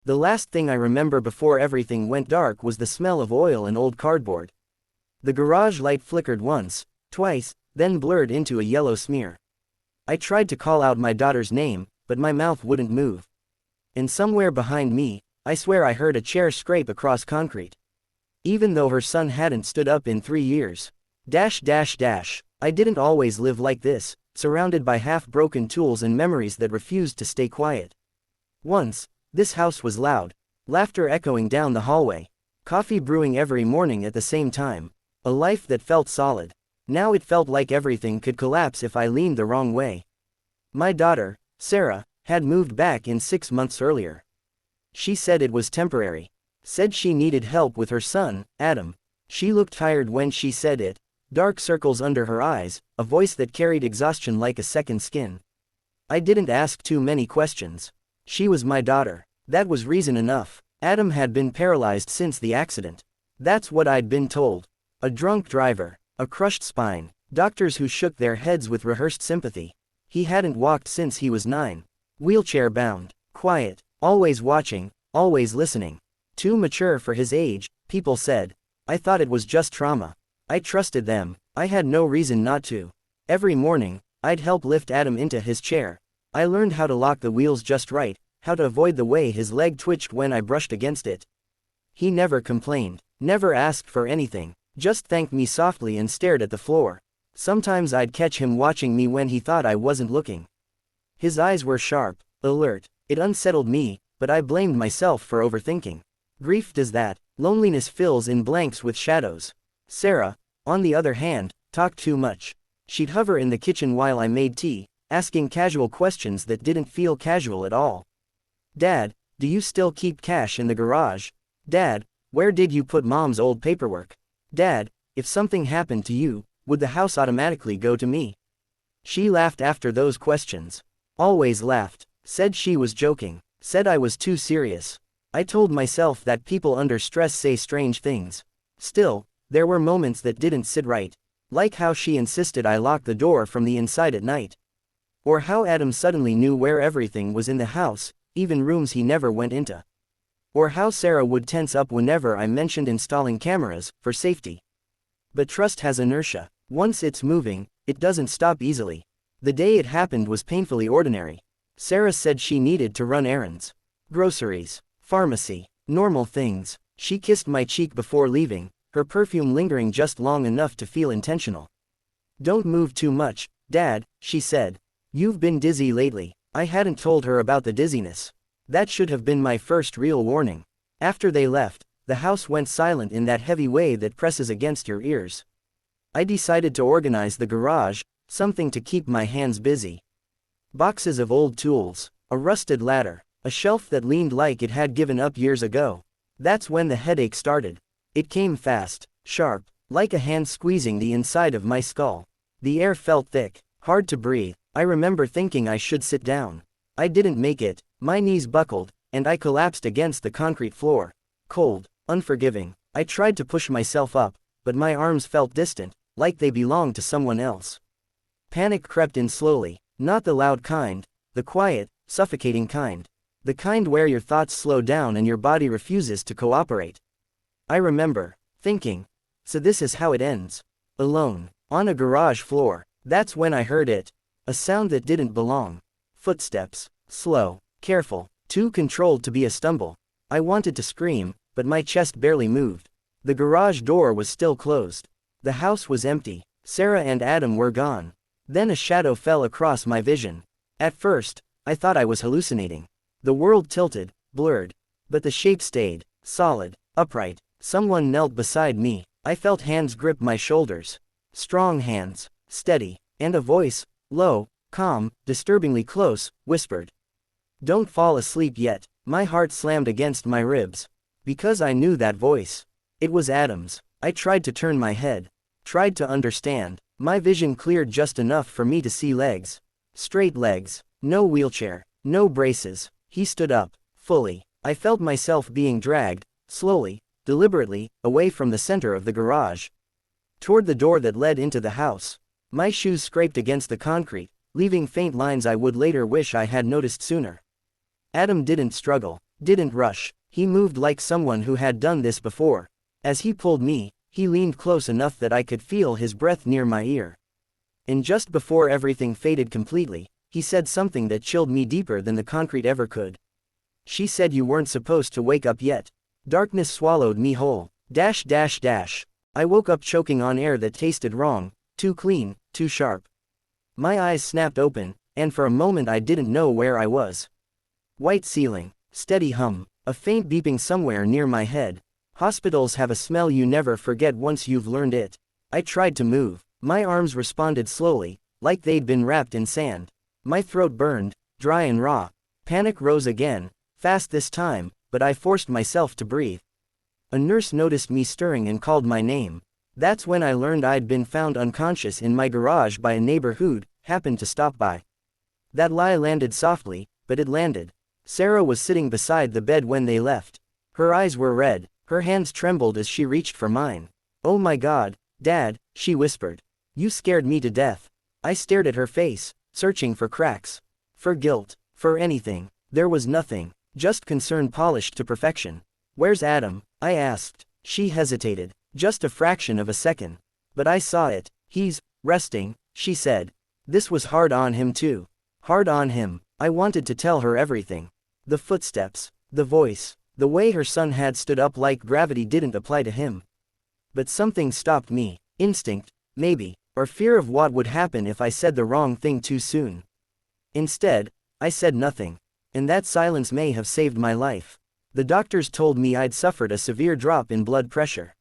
The last thing I remember before everything went dark was the smell of oil and old cardboard. The garage light flickered once, twice, then blurred into a yellow smear. I tried to call out my daughter's name, but my mouth wouldn't move. And somewhere behind me, I swear I heard a chair scrape across concrete. Even though her son hadn't stood up in 3 years. I didn't always live like this, surrounded by half-broken tools and memories that refused to stay quiet. Once, this house was loud, laughter echoing down the hallway, coffee brewing every morning at the same time, a life that felt solid. Now it felt like everything could collapse if I leaned the wrong way. My daughter, Sarah, had moved back in 6 months earlier. She said it was temporary. Said she needed help with her son, Adam. She looked tired when she said it, dark circles under her eyes, a voice that carried exhaustion like a second skin. I didn't ask too many questions. She was my daughter. That was reason enough. Adam had been paralyzed since the accident. That's what I'd been told. A drunk driver, a crushed spine, doctors who shook their heads with rehearsed sympathy. He hadn't walked since he was 9. Wheelchair-bound, quiet, always watching, always listening. Too mature for his age, people said. I thought it was just trauma. I trusted them. I had no reason not to. Every morning, I'd help lift Adam into his chair. I learned how to lock the wheels just right, how to avoid the way his leg twitched when I brushed against it. He never complained, never asked for anything, just thanked me softly and stared at the floor. Sometimes I'd catch him watching me when he thought I wasn't looking. His eyes were sharp, alert. It unsettled me, but I blamed myself for overthinking. Grief does that. Loneliness fills in blanks with shadows. Sarah, on the other hand, talked too much. She'd hover in the kitchen while I made tea, asking casual questions that didn't feel casual at all. Dad, do you still keep cash in the garage? Dad, where did you put Mom's old paperwork? Dad, if something happened to you, would the house automatically go to me? She laughed after those questions. Always laughed. Said she was joking. Said I was too serious. I told myself that people under stress say strange things. Still, there were moments that didn't sit right. Like how she insisted I lock the door from the inside at night. Or how Adam suddenly knew where everything was in the house, even rooms he never went into. Or how Sarah would tense up whenever I mentioned installing cameras, for safety. But trust has inertia. Once it's moving, it doesn't stop easily. The day it happened was painfully ordinary. Sarah said she needed to run errands. Groceries. Pharmacy. Normal things. She kissed my cheek before leaving, her perfume lingering just long enough to feel intentional. Don't move too much, Dad, she said. You've been dizzy lately. I hadn't told her about the dizziness. That should have been my first real warning. After they left, the house went silent in that heavy way that presses against your ears. I decided to organize the garage, something to keep my hands busy. Boxes of old tools, a rusted ladder, a shelf that leaned like it had given up years ago. That's when the headache started. It came fast, sharp, like a hand squeezing the inside of my skull. The air felt thick, hard to breathe. I remember thinking I should sit down. I didn't make it. My knees buckled, and I collapsed against the concrete floor. Cold, unforgiving. I tried to push myself up, but my arms felt distant, like they belonged to someone else. Panic crept in slowly, not the loud kind, the quiet, suffocating kind. The kind where your thoughts slow down and your body refuses to cooperate. I remember thinking, so this is how it ends. Alone, on a garage floor. That's when I heard it. A sound that didn't belong. Footsteps. Slow, careful, too controlled to be a stumble. I wanted to scream, but my chest barely moved. The garage door was still closed. The house was empty. Sarah and Adam were gone. Then a shadow fell across my vision. At first, I thought I was hallucinating. The world tilted, blurred. But the shape stayed, solid, upright. Someone knelt beside me. I felt hands grip my shoulders. Strong hands, steady, and a voice, low, calm, disturbingly close, whispered. Don't fall asleep yet. My heart slammed against my ribs. Because I knew that voice. It was Adam's. I tried to turn my head. Tried to understand. My vision cleared just enough for me to see legs. Straight legs. No wheelchair. No braces. He stood up, fully. I felt myself being dragged, slowly, deliberately, away from the center of the garage. Toward the door that led into the house. My shoes scraped against the concrete, leaving faint lines I would later wish I had noticed sooner. Adam didn't struggle. Didn't rush. He moved like someone who had done this before. As he pulled me, he leaned close enough that I could feel his breath near my ear. And just before everything faded completely, he said something that chilled me deeper than the concrete ever could. She said you weren't supposed to wake up yet. Darkness swallowed me whole. I woke up choking on air that tasted wrong, too clean, too sharp. My eyes snapped open, and for a moment I didn't know where I was. White ceiling, steady hum, a faint beeping somewhere near my head. Hospitals have a smell you never forget once you've learned it. I tried to move. My arms responded slowly, like they'd been wrapped in sand. My throat burned, dry and raw. Panic rose again, fast this time, but I forced myself to breathe. A nurse noticed me stirring and called my name. That's when I learned I'd been found unconscious in my garage by a neighbor who'd happened to stop by. That lie landed softly, but it landed. Sarah was sitting beside the bed when they left. Her eyes were red, her hands trembled as she reached for mine. "Oh my God, Dad," she whispered. "You scared me to death." I stared at her face, searching for cracks. For guilt, for anything. There was nothing, just concern polished to perfection. "Where's Adam?" I asked. She hesitated, just a fraction of a second. But I saw it. "He's resting," she said. This was hard on him too. Hard on him. I wanted to tell her everything. The footsteps, the voice, the way her son had stood up like gravity didn't apply to him. But something stopped me. Instinct, maybe, or fear of what would happen if I said the wrong thing too soon. Instead, I said nothing. And that silence may have saved my life. The doctors told me I'd suffered a severe drop in blood pressure.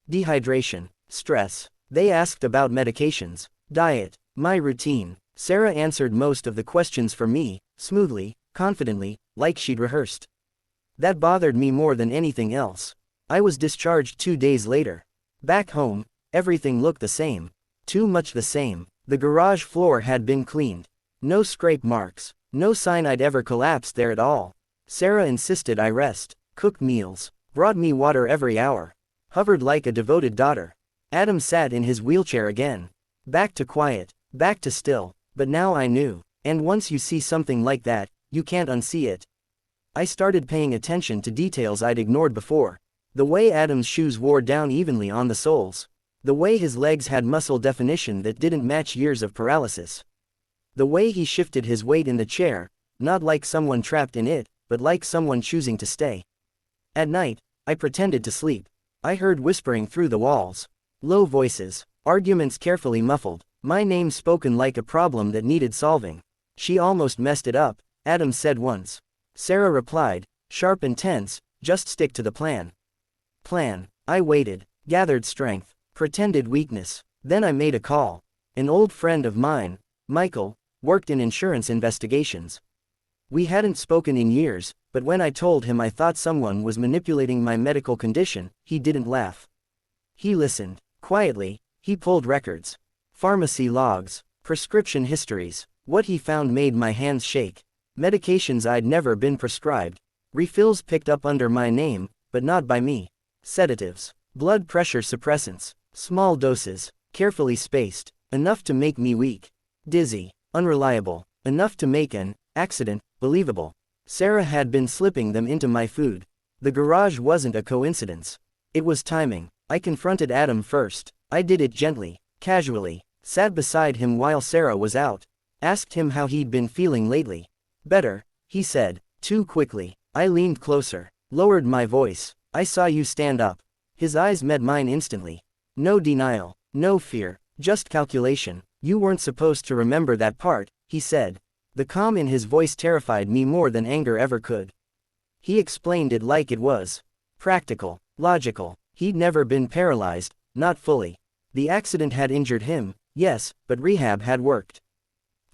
Dehydration, stress. They asked about medications, diet, my routine. Sarah answered most of the questions for me, smoothly, confidently, like she'd rehearsed. That bothered me more than anything else. I was discharged 2 days later. Back home, everything looked the same. Too much the same. The garage floor had been cleaned. No scrape marks. No sign I'd ever collapsed there at all. Sarah insisted I rest, cooked meals, brought me water every hour. Hovered like a devoted daughter. Adam sat in his wheelchair again. Back to quiet, back to still. But now I knew. And once you see something like that, you can't unsee it. I started paying attention to details I'd ignored before. The way Adam's shoes wore down evenly on the soles. The way his legs had muscle definition that didn't match years of paralysis. The way he shifted his weight in the chair, not like someone trapped in it, but like someone choosing to stay. At night, I pretended to sleep. I heard whispering through the walls. Low voices, arguments carefully muffled, my name spoken like a problem that needed solving. "She almost messed it up," Adam said once. Sarah replied, sharp and tense, "Just stick to the plan." Plan. I waited, gathered strength, pretended weakness. Then I made a call. An old friend of mine, Michael, worked in insurance investigations. We hadn't spoken in years, but when I told him I thought someone was manipulating my medical condition, he didn't laugh. He listened. Quietly, he pulled records. Pharmacy logs, prescription histories. What he found made my hands shake. Medications I'd never been prescribed. Refills picked up under my name, but not by me. Sedatives. Blood pressure suppressants. Small doses, carefully spaced. Enough to make me weak. Dizzy. Unreliable. Enough to make an accident believable. Sarah had been slipping them into my food. The garage wasn't a coincidence. It was timing. I confronted Adam first. I did it gently, casually, sat beside him while Sarah was out. Asked him how he'd been feeling lately. "Better," he said, too quickly. I leaned closer, lowered my voice. "I saw you stand up." His eyes met mine instantly. No denial, no fear, just calculation. "You weren't supposed to remember that part," he said. The calm in his voice terrified me more than anger ever could. He explained it like it was. Practical, logical. He'd never been paralyzed, not fully. The accident had injured him, yes, but rehab had worked.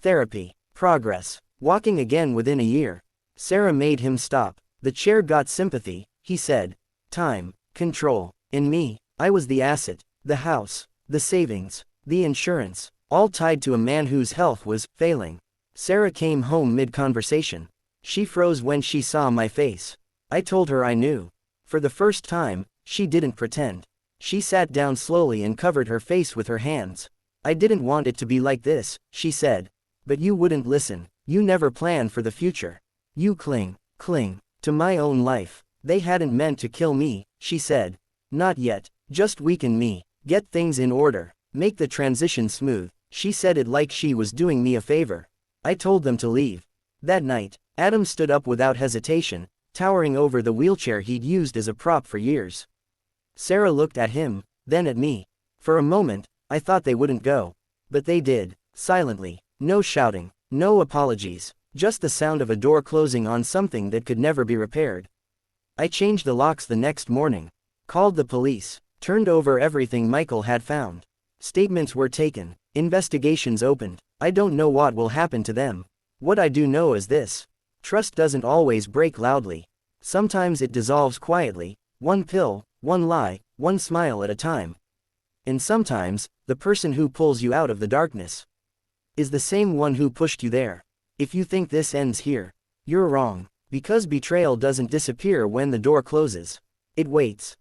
Therapy, progress, walking again within a year. Sarah made him stop. The chair got sympathy, he said. Time, control. In me, I was the asset, the house, the savings, the insurance, all tied to a man whose health was failing. Sarah came home mid-conversation. She froze when she saw my face. I told her I knew. For the first time, she didn't pretend. She sat down slowly and covered her face with her hands. "I didn't want it to be like this," she said. "But you wouldn't listen. You never plan for the future. You cling To my own life. They hadn't meant to kill me, she said. Not yet, just weaken me, get things in order, make the transition smooth. She said it like she was doing me a favor. I told them to leave. That night, Adam stood up without hesitation, towering over the wheelchair he'd used as a prop for years. Sarah looked at him, then at me. For a moment, I thought they wouldn't go. But they did, silently. No shouting, no apologies, just the sound of a door closing on something that could never be repaired. I changed the locks the next morning, called the police, turned over everything Michael had found. Statements were taken, investigations opened. I don't know what will happen to them. What I do know is this: trust doesn't always break loudly. Sometimes it dissolves quietly, one pill, one lie, one smile at a time. And sometimes, the person who pulls you out of the darkness is the same one who pushed you there. If you think this ends here, you're wrong, because betrayal doesn't disappear when the door closes. It waits.